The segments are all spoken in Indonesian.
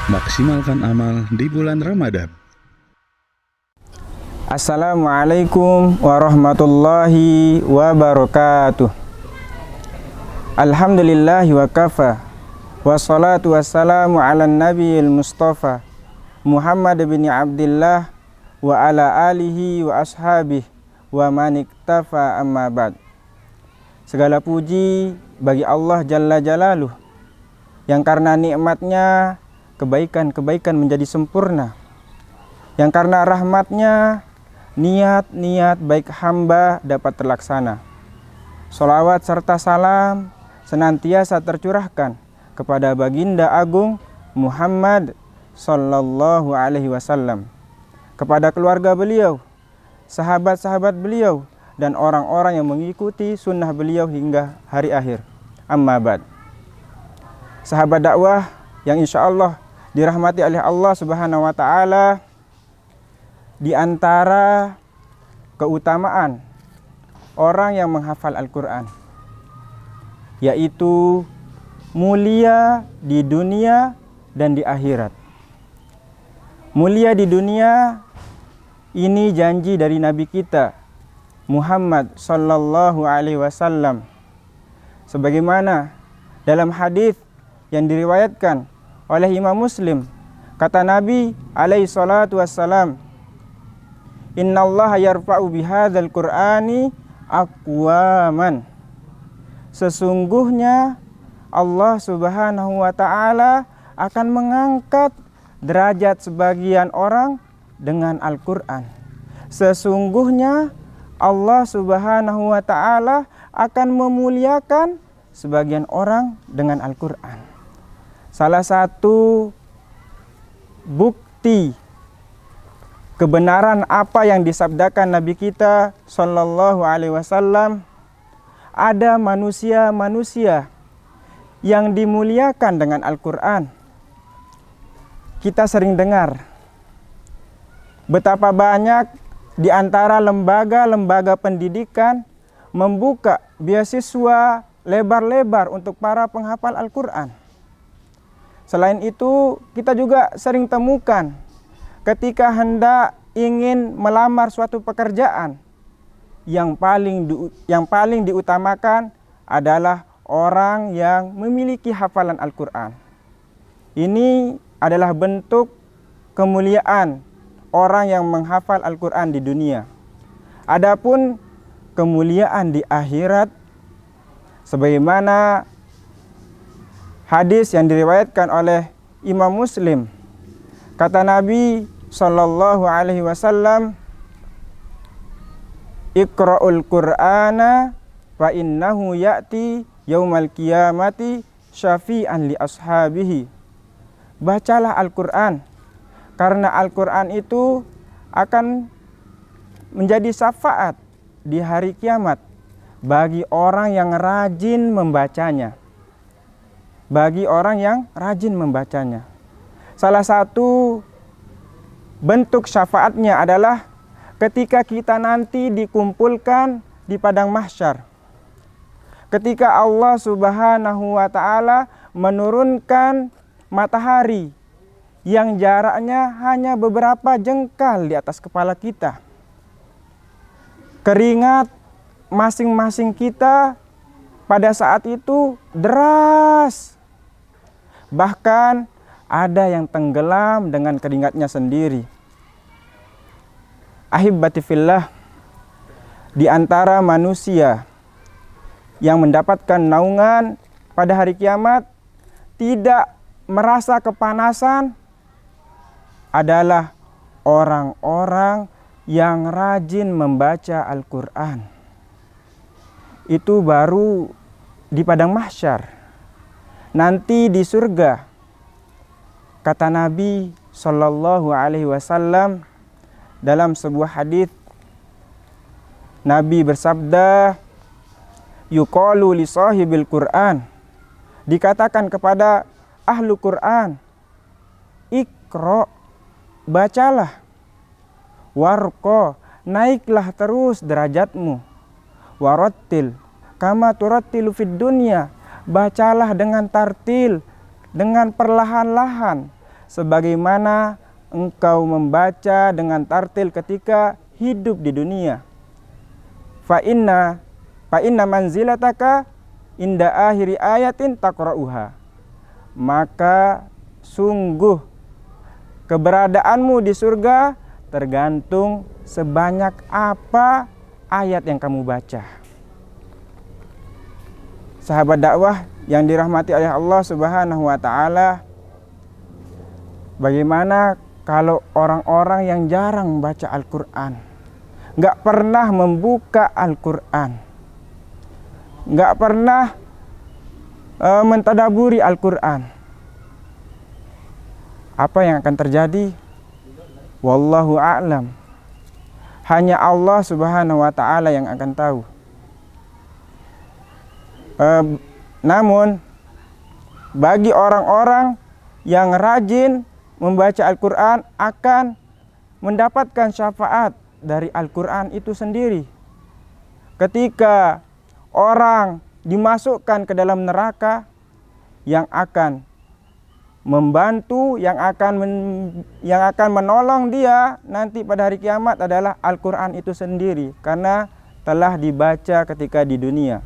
Maksimalkan amal di bulan Ramadan. Assalamualaikum warahmatullahi wabarakatuh. Alhamdulillahi wa kafa. Wassalatu wassalamu ala nabiyil mustafa Muhammad bin Abdillah wa ala alihi wa ashabih wa maniktafa amma ba'd. Segala puji bagi Allah Jalla Jalaluh, yang karena nikmatnya kebaikan-kebaikan menjadi sempurna, yang karena rahmatnya niat-niat baik hamba dapat terlaksana. Sholawat serta salam senantiasa tercurahkan kepada baginda agung Muhammad sallallahu alaihi wasallam, kepada keluarga beliau, sahabat-sahabat beliau, dan orang-orang yang mengikuti sunnah beliau hingga hari akhir. Amma ba'd. Sahabat dakwah yang insya Allah dirahmati oleh Allah Subhanahu wa Ta'ala, di antara keutamaan orang yang menghafal Al-Quran, yaitu mulia di dunia dan di akhirat. Mulia di dunia ini janji dari Nabi kita Muhammad sallallahu alaihi wasallam, sebagaimana dalam hadis yang diriwayatkan oleh Imam Muslim, kata Nabi alaihi salatu wassalam, innallaha yarfa'u bihadzal qur'ani aqwaman. Sesungguhnya Allah Subhanahu wa Ta'ala akan mengangkat derajat sebagian orang dengan Al-Quran. Sesungguhnya Allah Subhanahu wa Ta'ala akan memuliakan sebagian orang dengan Al-Quran. Salah satu bukti kebenaran apa yang disabdakan Nabi kita sallallahu alaihi wasallam, ada manusia-manusia yang dimuliakan dengan Al-Quran. Kita sering dengar betapa banyak di antara lembaga-lembaga pendidikan membuka beasiswa lebar-lebar untuk para penghafal Al-Quran. Selain itu, kita juga sering temukan ketika hendak ingin melamar suatu pekerjaan, yang paling diutamakan adalah orang yang memiliki hafalan Al-Quran. Ini adalah bentuk kemuliaan orang yang menghafal Al-Quran di dunia. Adapun kemuliaan di akhirat, sebagaimana hadis yang diriwayatkan oleh Imam Muslim, kata Nabi sallallahu alaihi wasallam, Iqra'ul Qur'ana fa innahu ya'ti yaumal qiyamati syafi'an li ashabihi. Bacalah Al-Quran, karena Al-Quran itu akan menjadi syafaat di hari kiamat bagi orang yang rajin membacanya. Bagi orang yang rajin membacanya. Salah satu bentuk syafaatnya adalah ketika kita nanti dikumpulkan di padang mahsyar. Ketika Allah Subhanahu wa Ta'ala menurunkan matahari yang jaraknya hanya beberapa jengkal di atas kepala kita. Keringat masing-masing kita pada saat itu deras. Bahkan ada yang tenggelam dengan keringatnya sendiri. Ahibbati fillah, di antara manusia yang mendapatkan naungan pada hari kiamat, tidak merasa kepanasan, adalah orang-orang yang rajin membaca Al-Quran. Itu baru di padang mahsyar. Nanti di surga, kata Nabi sallallahu alaihi wasallam dalam sebuah hadis, Nabi bersabda, yuqalu li sahibil Qur'an, dikatakan kepada ahlu Qur'an, Iqra, bacalah, warqa, naiklah terus derajatmu, warattil, kama turattilu fid dunya, bacalah dengan tartil, dengan perlahan-lahan sebagaimana engkau membaca dengan tartil ketika hidup di dunia. Fa inna manzilataka inda akhiri ayatin taqra'uha, maka sungguh keberadaanmu di surga tergantung sebanyak apa ayat yang kamu baca. Sahabat dakwah yang dirahmati oleh Allah Subhanahu wa taala, bagaimana kalau orang-orang yang jarang baca Al-Qur'an, nggak pernah membuka Al-Qur'an, nggak pernah mentadaburi Al-Qur'an, apa yang akan terjadi? Wallahu a'lam. Hanya Allah Subhanahu wa taala yang akan tahu. Namun bagi orang-orang yang rajin membaca Al-Qur'an akan mendapatkan syafaat dari Al-Qur'an itu sendiri. Ketika orang dimasukkan ke dalam neraka, yang akan membantu, yang akan menolong dia nanti pada hari kiamat adalah Al-Qur'an itu sendiri, karena telah dibaca ketika di dunia.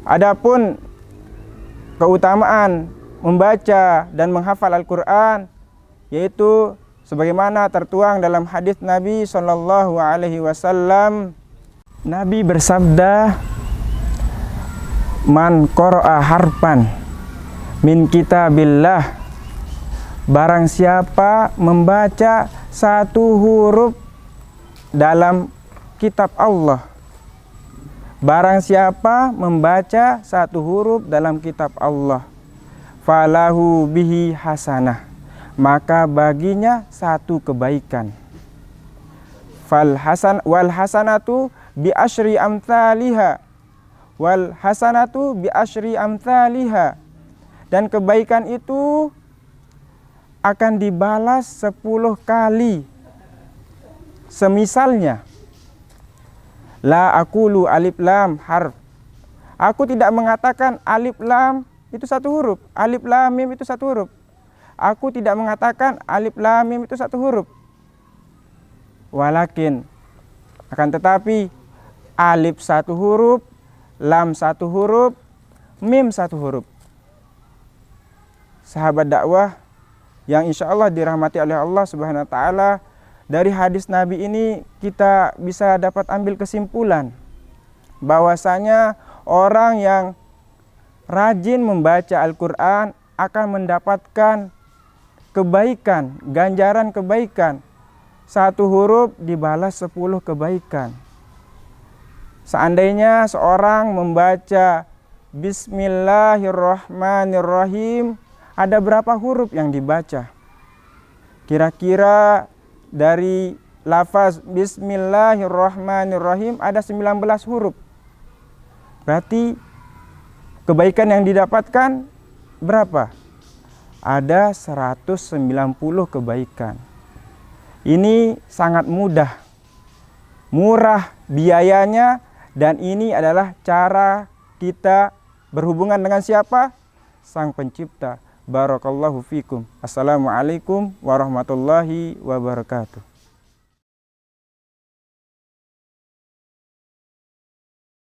Adapun keutamaan membaca dan menghafal Al-Qur'an, yaitu sebagaimana tertuang dalam hadis Nabi Shallallahu Alaihi Wasallam. Nabi bersabda, man qara'a harfan min kitabillah, barang siapa membaca satu huruf dalam kitab Allah, barang siapa membaca satu huruf dalam kitab Allah, falahu bihi hasanah, maka baginya satu kebaikan. Wal hasanatu bi asyri amthaliha, wal hasanatu bi asyri amthaliha, dan kebaikan itu akan dibalas 10 kali semisalnya. La aqulu alif lam harf, aku tidak mengatakan alif lam itu satu huruf, alif lam mim itu satu huruf. Aku tidak mengatakan alif lam mim itu satu huruf. Walakin, akan tetapi, alif satu huruf, lam satu huruf, mim satu huruf. Sahabat dakwah yang insya Allah dirahmati oleh Allah Subhanahu wa taala, dari hadis Nabi ini kita bisa dapat ambil kesimpulan bahwasanya orang yang rajin membaca Al-Qur'an akan mendapatkan kebaikan, ganjaran kebaikan. Satu huruf dibalas 10 kebaikan. Seandainya seorang membaca Bismillahirrahmanirrahim, ada berapa huruf yang dibaca? Kira-kira dari lafaz Bismillahirrahmanirrahim ada 19 huruf. Berarti kebaikan yang didapatkan berapa? Ada 190 kebaikan. Ini sangat mudah, murah biayanya, dan ini adalah cara kita berhubungan dengan siapa? Sang Pencipta. Barakallahu fikum. Assalamualaikum warahmatullahi wabarakatuh.